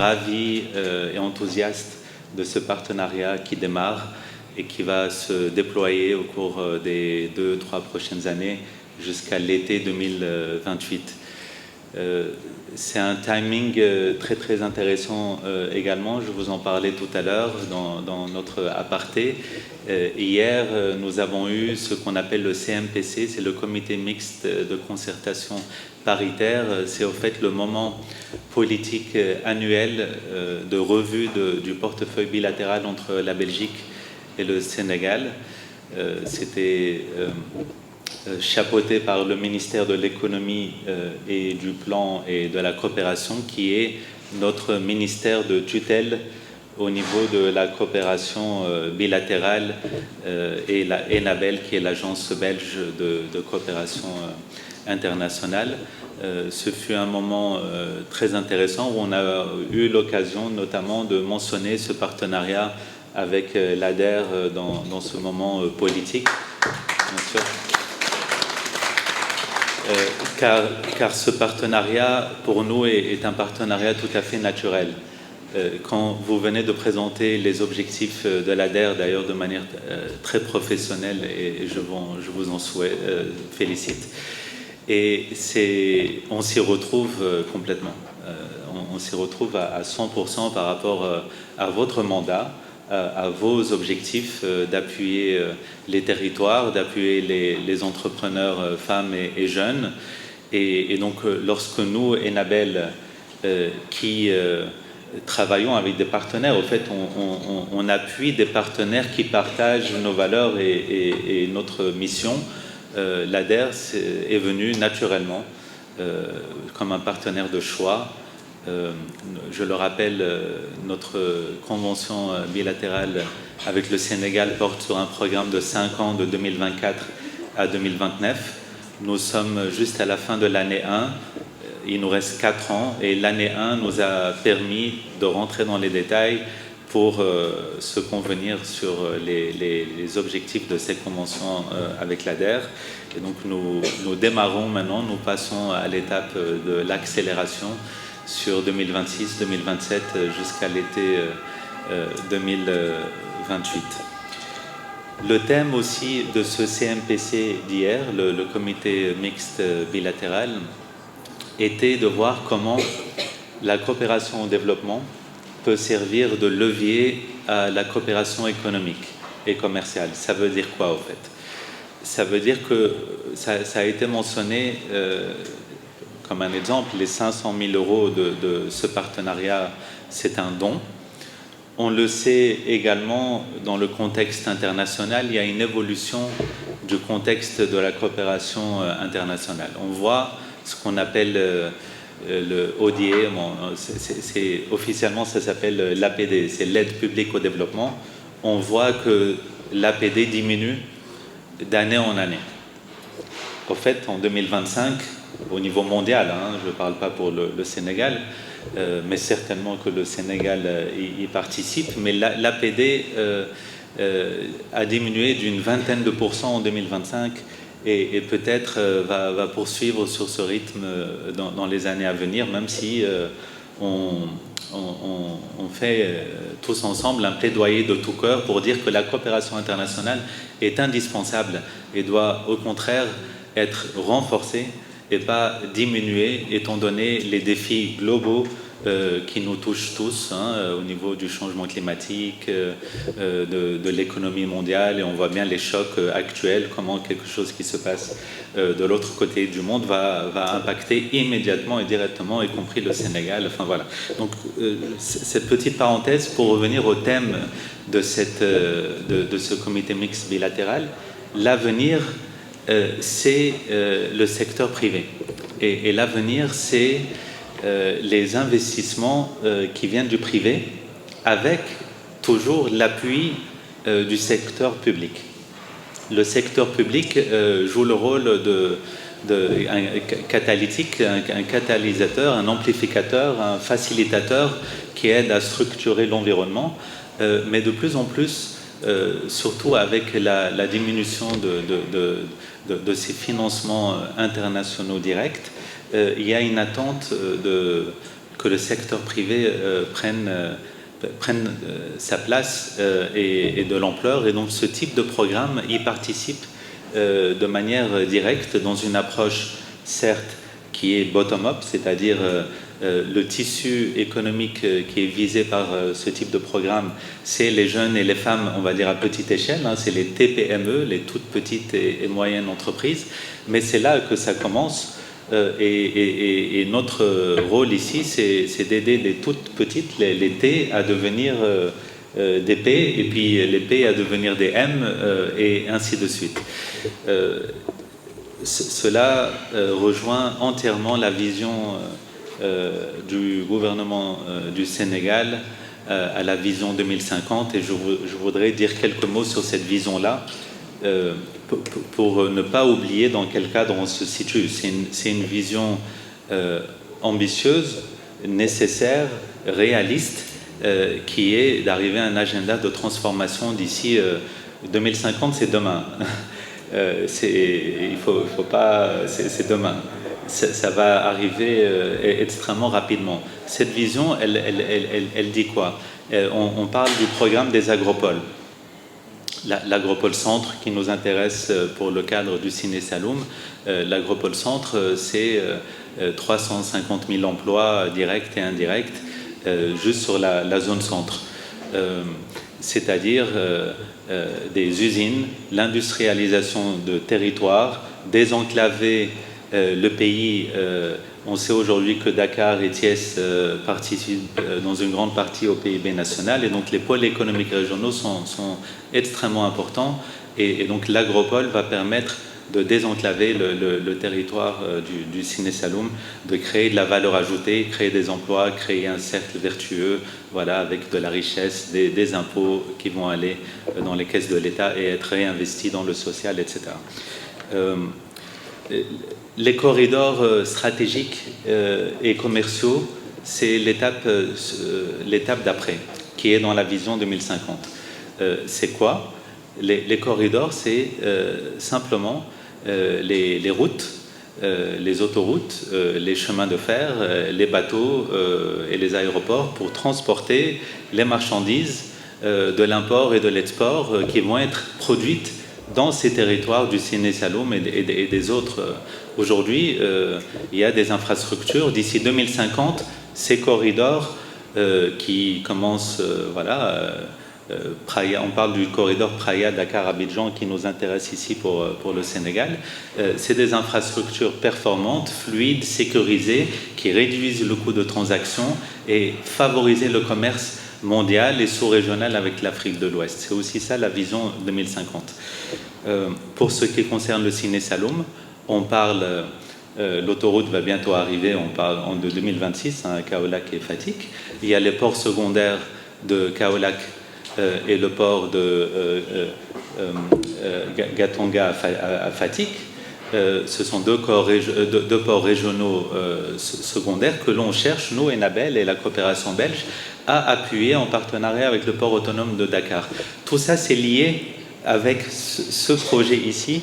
ravis et enthousiastes de ce partenariat qui démarre et qui va se déployer au cours des 2-3 prochaines années jusqu'à l'été 2028. C'est un timing très très intéressant également, je vous en parlais tout à l'heure dans notre aparté. Hier, nous avons eu ce qu'on appelle le CMPC, c'est le comité mixte de concertation paritaire. C'est au fait le moment politique annuel de revue du portefeuille bilatéral entre la Belgique et le Sénégal. C'était chapeauté par le ministère de l'économie et du plan et de la coopération, qui est notre ministère de tutelle au niveau de la coopération bilatérale, et la ENABEL, qui est l'agence belge de coopération internationale. Ce fut un moment très intéressant où on a eu l'occasion notamment de mentionner ce partenariat avec l'ADER dans ce moment politique, bien sûr. Car ce partenariat, pour nous, est un partenariat tout à fait naturel. Quand vous venez de présenter les objectifs de l'ADER, d'ailleurs de manière très professionnelle, et je vous en félicite, et on s'y retrouve complètement. On s'y retrouve à 100% par rapport à votre mandat, à vos objectifs d'appuyer les territoires, d'appuyer les entrepreneurs femmes et jeunes. Et donc, lorsque nous, ENABEL, qui travaillons avec des partenaires, au fait, on appuie des partenaires qui partagent nos valeurs et notre mission. L'ADER est venu naturellement comme un partenaire de choix. Je le rappelle, notre convention bilatérale avec le Sénégal porte sur un programme de 5 ans, de 2024 à 2029. Nous sommes juste à la fin de l'année 1, il nous reste 4 ans, et l'année 1 nous a permis de rentrer dans les détails pour se convenir sur les objectifs de cette convention avec l'ADER. Et donc nous démarrons maintenant, nous passons à l'étape de l'accélération sur 2026-2027 jusqu'à l'été 2028. Le thème aussi de ce CMPC d'hier, le comité mixte bilatéral, était de voir comment la coopération au développement peut servir de levier à la coopération économique et commerciale. Ça veut dire quoi, au fait? Ça veut dire que ça a été mentionné comme un exemple, les 500 000 € de ce partenariat, c'est un don. On le sait également dans le contexte international, il y a une évolution du contexte de la coopération internationale. On voit ce qu'on appelle le ODA, officiellement ça s'appelle l'APD, c'est l'aide publique au développement. On voit que l'APD diminue d'année en année. Au fait, en 2025, au niveau mondial, je ne parle pas pour le Sénégal, mais certainement que le Sénégal y participe, mais l'APD a diminué d'une vingtaine de pourcents en 2025 et peut-être va poursuivre sur ce rythme dans les années à venir, même si on fait tous ensemble un plaidoyer de tout cœur pour dire que la coopération internationale est indispensable et doit au contraire être renforcée et pas diminuer, étant donné les défis globaux qui nous touchent tous, au niveau du changement climatique, de l'économie mondiale, et on voit bien les chocs actuels, comment quelque chose qui se passe de l'autre côté du monde va impacter immédiatement et directement, y compris le Sénégal. Enfin voilà. Donc cette petite parenthèse pour revenir au thème de ce comité mixte bilatéral, l'avenir c'est le secteur privé. Et l'avenir, c'est les investissements qui viennent du privé, avec toujours l'appui du secteur public. Le secteur public joue le rôle un catalytique, un catalysateur, un amplificateur, un facilitateur qui aide à structurer l'environnement, mais de plus en plus, surtout avec la diminution de ces financements internationaux directs, il y a une attente que le secteur privé prenne sa place et de l'ampleur. Et donc ce type de programme y participe de manière directe dans une approche, certes, qui est bottom-up, c'est-à-dire le tissu économique qui est visé par ce type de programme, c'est les jeunes et les femmes, on va dire à petite échelle, hein, c'est les TPME, les toutes petites et moyennes entreprises, mais c'est là que ça commence. Et notre rôle ici, c'est d'aider les toutes petites, les T, à devenir des P, et puis les P à devenir des M, et ainsi de suite. Cela rejoint entièrement la vision du gouvernement du Sénégal à la vision 2050, et je voudrais dire quelques mots sur cette vision-là pour ne pas oublier dans quel cadre on se situe. C'est une vision ambitieuse, nécessaire, réaliste, qui est d'arriver à un agenda de transformation d'ici 2050, c'est demain. Il faut pas, c'est demain. Ça va arriver extrêmement rapidement. Cette vision, elle dit quoi? On parle du programme des agropoles. L'agropole centre qui nous intéresse pour le cadre du Ciné Saloum. L'agropole centre, c'est 350 000 emplois directs et indirects juste sur la zone centre. C'est-à-dire des usines, l'industrialisation de territoires, désenclaver le pays. On sait aujourd'hui que Dakar et Thiès participent dans une grande partie au PIB national, et donc les pôles économiques régionaux sont extrêmement importants, et donc l'agropole va permettre de désenclaver le territoire du Ciné Saloum, de créer de la valeur ajoutée, créer des emplois, créer un cercle vertueux, voilà, avec de la richesse, des impôts qui vont aller dans les caisses de l'État et être réinvestis dans le social, etc. Les corridors stratégiques et commerciaux, c'est l'étape d'après, qui est dans la vision 2050. C'est quoi? Les corridors, c'est simplement les routes, les autoroutes, les chemins de fer, les bateaux et les aéroports pour transporter les marchandises de l'import et de l'export qui vont être produites dans ces territoires du Ciné Saloum et des autres. Aujourd'hui, il y a des infrastructures. D'ici 2050, ces corridors qui commencent, Praia, on parle du corridor Praia-Dakar-Abidjan qui nous intéresse ici pour le Sénégal. C'est des infrastructures performantes, fluides, sécurisées, qui réduisent le coût de transaction et favorisent le commerce mondial et sous-régional avec l'Afrique de l'Ouest. C'est aussi ça la vision 2050. Pour ce qui concerne le Ciné Saloum, on parle, l'autoroute va bientôt arriver, on parle de 2026, hein, Kaolack et Fatick. Il y a les ports secondaires de Kaolack et le port de Gatanga à Fatick. Ce sont deux ports régionaux secondaires que l'on cherche, nous, Enabel et la coopération belge, à appuyer en partenariat avec le port autonome de Dakar. Tout ça, c'est lié avec ce projet ici,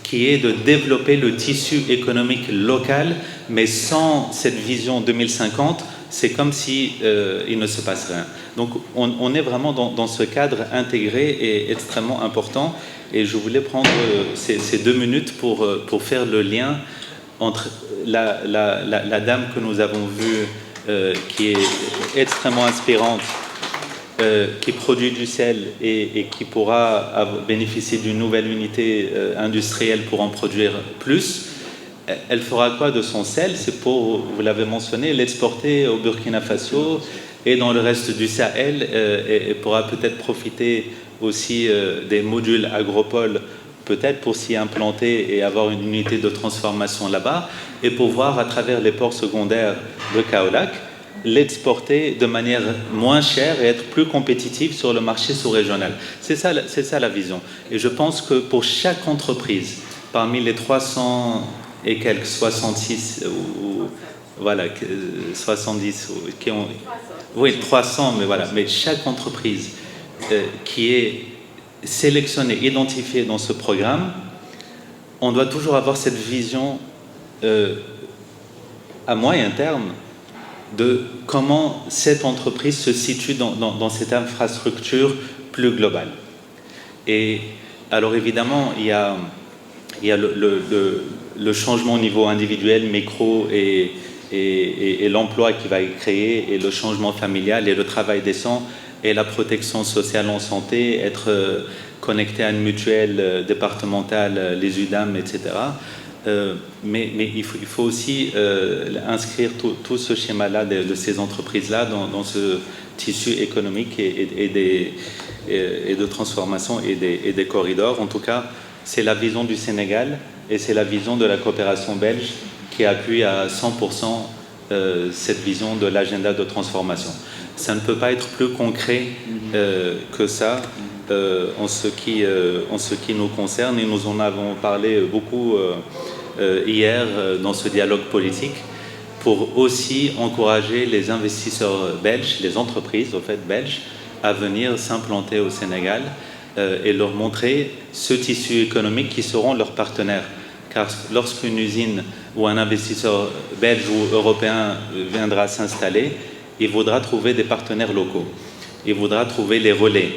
qui est de développer le tissu économique local, mais sans cette vision 2050, c'est comme si il ne se passe rien. Donc on est vraiment dans ce cadre intégré et extrêmement important, et je voulais prendre ces 2 minutes pour faire le lien entre la dame que nous avons vue, qui est extrêmement inspirante, qui produit du sel et qui pourra bénéficier d'une nouvelle unité industrielle pour en produire plus. Elle fera quoi de son sel? C'est pour, vous l'avez mentionné, l'exporter au Burkina Faso et dans le reste du Sahel, et pourra peut-être profiter aussi des modules agropoles, peut-être pour s'y implanter et avoir une unité de transformation là-bas, et pouvoir, à travers les ports secondaires de Kaolack, l'exporter de manière moins chère et être plus compétitif sur le marché sous-régional. C'est ça la vision. Et je pense que pour chaque entreprise, parmi les 300 et quelques, 66 ou voilà, 70 qui ont... Oui, 300, mais voilà. Mais chaque entreprise qui est sélectionnée, identifiée dans ce programme, on doit toujours avoir cette vision à moyen terme de comment cette entreprise se situe dans cette infrastructure plus globale. Et alors évidemment, il y a le changement au niveau individuel, micro et l'emploi qui va être créé, et le changement familial et le travail décent et la protection sociale en santé, être connecté à une mutuelle départementale, les UDAM, etc. Mais il faut aussi inscrire tout ce schéma-là de ces entreprises-là dans ce tissu économique et de transformation et des corridors. En tout cas, c'est la vision du Sénégal et c'est la vision de la coopération belge qui appuie à 100% cette vision de l'agenda de transformation. Ça ne peut pas être plus concret que ça en ce qui nous concerne, et nous en avons parlé beaucoup hier dans ce dialogue politique, pour aussi encourager les investisseurs belges, les entreprises au fait belges, à venir s'implanter au Sénégal et leur montrer ce tissu économique qui seront leurs partenaires. Car lorsqu'une usine ou un investisseur belge ou européen viendra s'installer, il voudra trouver des partenaires locaux, il voudra trouver les relais,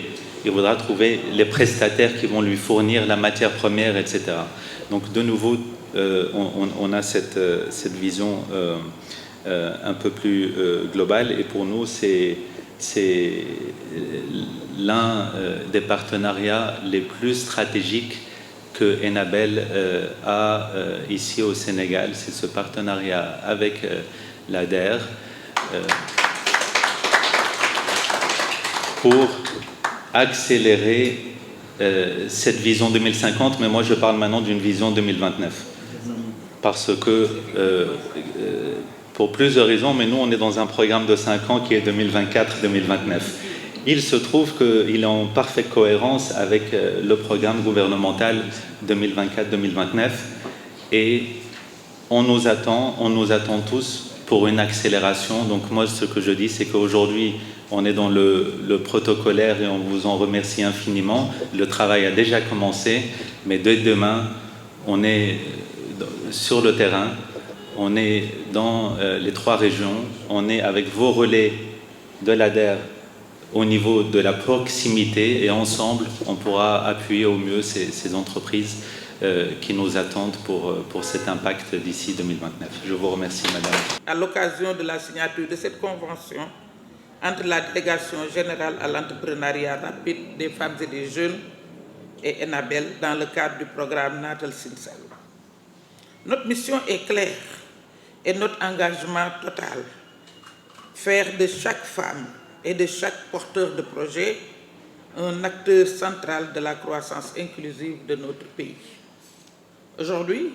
il voudra trouver les prestataires qui vont lui fournir la matière première, etc. Donc de nouveau, on a cette vision un peu plus globale, et pour nous, c'est l'un des partenariats les plus stratégiques que Enabel a ici au Sénégal. C'est ce partenariat avec l'ADER pour accélérer cette vision 2050, mais moi je parle maintenant d'une vision 2029. Parce que, pour plusieurs raisons, mais nous on est dans un programme de 5 ans qui est 2024-2029. Il se trouve qu'il est en parfaite cohérence avec le programme gouvernemental 2024-2029, et on nous attend tous pour une accélération. Donc moi, ce que je dis, c'est qu'aujourd'hui, on est dans le protocolaire et on vous en remercie infiniment. Le travail a déjà commencé, mais dès demain, on est sur le terrain, on est dans les 3 régions, on est avec vos relais de l'ADER au niveau de la proximité, et ensemble, on pourra appuyer au mieux ces entreprises qui nous attendent pour cet impact d'ici 2029. Je vous remercie, madame. À l'occasion de la signature de cette convention entre la Délégation générale à l'entrepreneuriat rapide des femmes et des jeunes et Enabel dans le cadre du programme Natal Sine Saloum. Notre mission est claire et notre engagement total: faire de chaque femme et de chaque porteur de projet un acteur central de la croissance inclusive de notre pays. Aujourd'hui,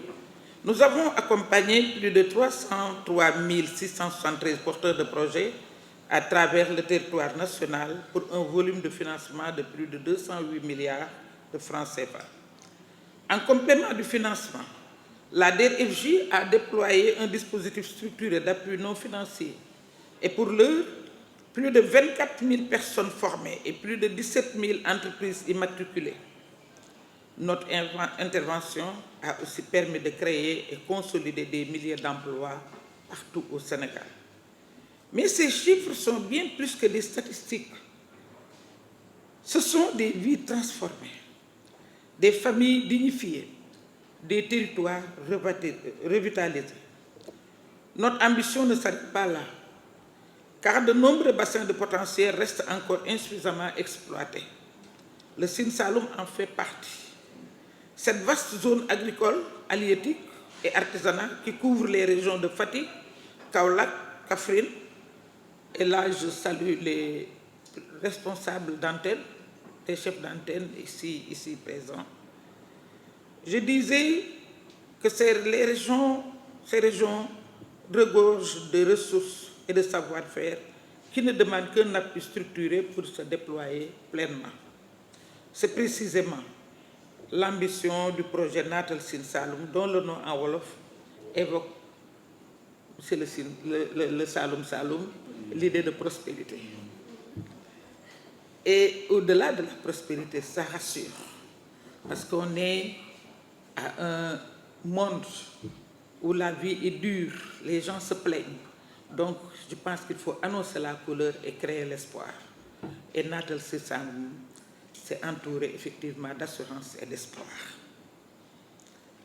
nous avons accompagné plus de 303 673 porteurs de projets à travers le territoire national pour un volume de financement de plus de 208 milliards de francs CFA. En complément du financement, la DERFJ a déployé un dispositif structuré d'appui non financier, et pour l'heure, plus de 24 000 personnes formées et plus de 17 000 entreprises immatriculées. Notre intervention a aussi permis de créer et consolider des milliers d'emplois partout au Sénégal. Mais ces chiffres sont bien plus que des statistiques. Ce sont des vies transformées, des familles dignifiées, des territoires revitalisés. Notre ambition ne s'arrête pas là, car de nombreux bassins de potentiel restent encore insuffisamment exploités. Le Sine Saloum en fait partie. Cette vaste zone agricole, halieutique et artisanale qui couvre les régions de Fatick, Kaolack, Kaffrine, et là je salue les responsables d'antenne, les chefs d'antenne ici présents. Je disais que ces régions regorgent de ressources et de savoir-faire qui ne demandent qu'un appui structuré pour se déployer pleinement. C'est précisément l'ambition du projet Natal Sine Saloum, dont le nom en Wolof évoque, c'est le Saloum Saloum, l'idée de prospérité. Et au-delà de la prospérité, ça rassure, parce qu'on est à un monde où la vie est dure, les gens se plaignent. Donc, je pense qu'il faut annoncer la couleur et créer l'espoir. Et Natal Sine Saloum s'est entouré effectivement d'assurance et d'espoir.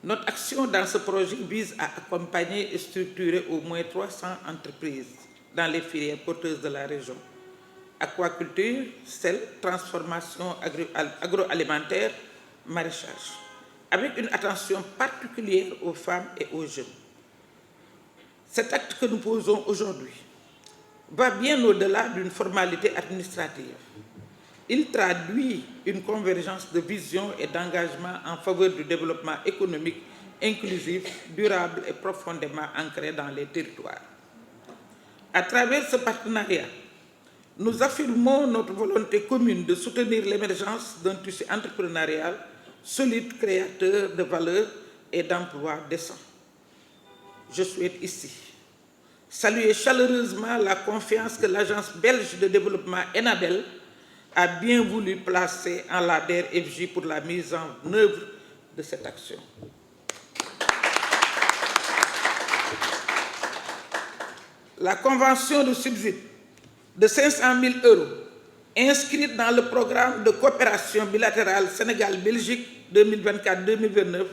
Notre action dans ce projet vise à accompagner et structurer au moins 300 entreprises dans les filières porteuses de la région. Aquaculture, sel, transformation agroalimentaire, maraîchage, avec une attention particulière aux femmes et aux jeunes. Cet acte que nous posons aujourd'hui va bien au-delà d'une formalité administrative. Il traduit une convergence de vision et d'engagement en faveur du développement économique inclusif, durable et profondément ancré dans les territoires. À travers ce partenariat, nous affirmons notre volonté commune de soutenir l'émergence d'un tissu entrepreneurial solide, créateur de valeur et d'emplois décents. Je souhaite ici saluer chaleureusement la confiance que l'Agence belge de développement Enabel a bien voulu placer en l'ADER FJ pour la mise en œuvre de cette action. La convention de subside de 500 000 € inscrite dans le programme de coopération bilatérale Sénégal-Belgique 2024-2029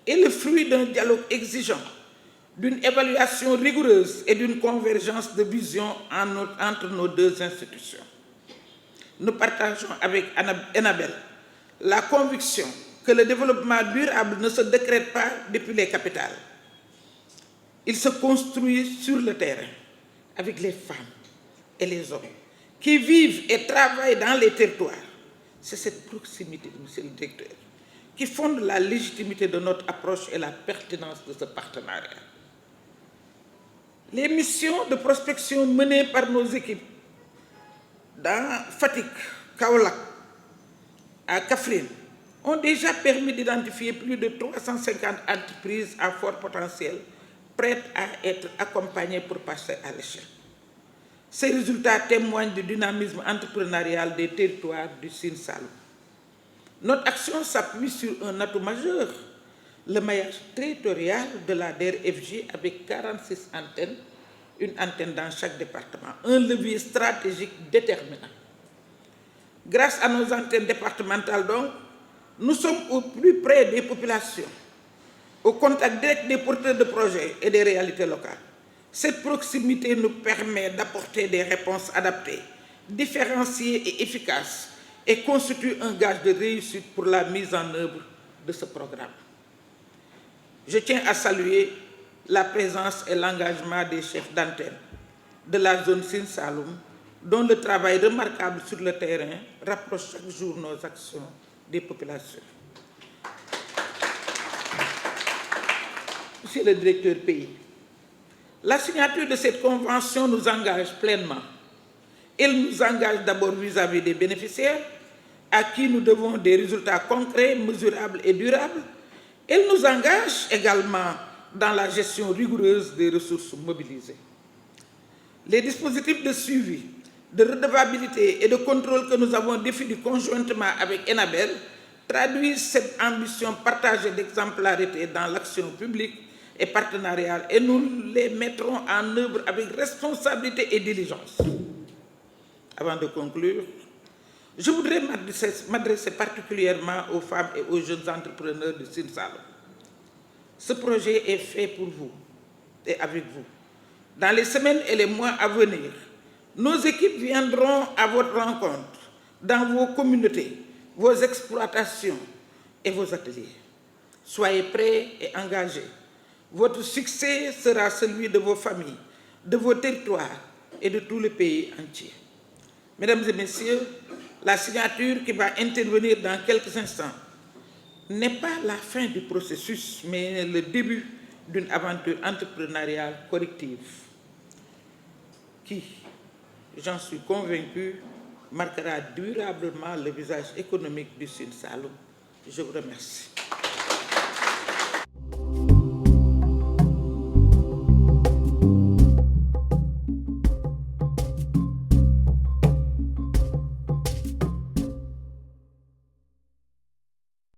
est le fruit d'un dialogue exigeant, d'une évaluation rigoureuse et d'une convergence de vision entre nos deux institutions. Nous partageons avec Enabel la conviction que le développement durable ne se décrète pas depuis les capitales. Il se construit sur le terrain, avec les femmes et les hommes qui vivent et travaillent dans les territoires. C'est cette proximité, monsieur le directeur, qui fonde la légitimité de notre approche et la pertinence de ce partenariat. Les missions de prospection menées par nos équipes dans Fatick, Kaolack, à Kaffrine, ont déjà permis d'identifier plus de 350 entreprises à fort potentiel prêtes à être accompagnées pour passer à l'échelle. Ces résultats témoignent du dynamisme entrepreneurial des territoires du Sine Saloum. Notre action s'appuie sur un atout majeur, le maillage territorial de la DER/FJ avec 46 antennes, une antenne dans chaque département, un levier stratégique déterminant. Grâce à nos antennes départementales, donc, nous sommes au plus près des populations, au contact direct des porteurs de projets et des réalités locales. Cette proximité nous permet d'apporter des réponses adaptées, différenciées et efficaces, et constitue un gage de réussite pour la mise en œuvre de ce programme. Je tiens à saluer la présence et l'engagement des chefs d'antenne de la zone Sine Saloum, dont le travail remarquable sur le terrain rapproche chaque jour nos actions des populations. Monsieur le directeur pays, la signature de cette convention nous engage pleinement. Elle nous engage d'abord vis-à-vis des bénéficiaires, à qui nous devons des résultats concrets, mesurables et durables. Elle nous engage également dans la gestion rigoureuse des ressources mobilisées. Les dispositifs de suivi, de redevabilité et de contrôle que nous avons définis conjointement avec Enabel traduisent cette ambition partagée d'exemplarité dans l'action publique et partenariale, et nous les mettrons en œuvre avec responsabilité et diligence. Avant de conclure, je voudrais m'adresser particulièrement aux femmes et aux jeunes entrepreneurs du Sine Saloum. Ce projet est fait pour vous et avec vous. Dans les semaines et les mois à venir, nos équipes viendront à votre rencontre dans vos communautés, vos exploitations et vos ateliers. Soyez prêts et engagés. Votre succès sera celui de vos familles, de vos territoires et de tout le pays entier. Mesdames et messieurs, la signature qui va intervenir dans quelques instants n'est pas la fin du processus, mais le début d'une aventure entrepreneuriale collective qui, j'en suis convaincu, marquera durablement le visage économique du Sine Saloum. Je vous remercie.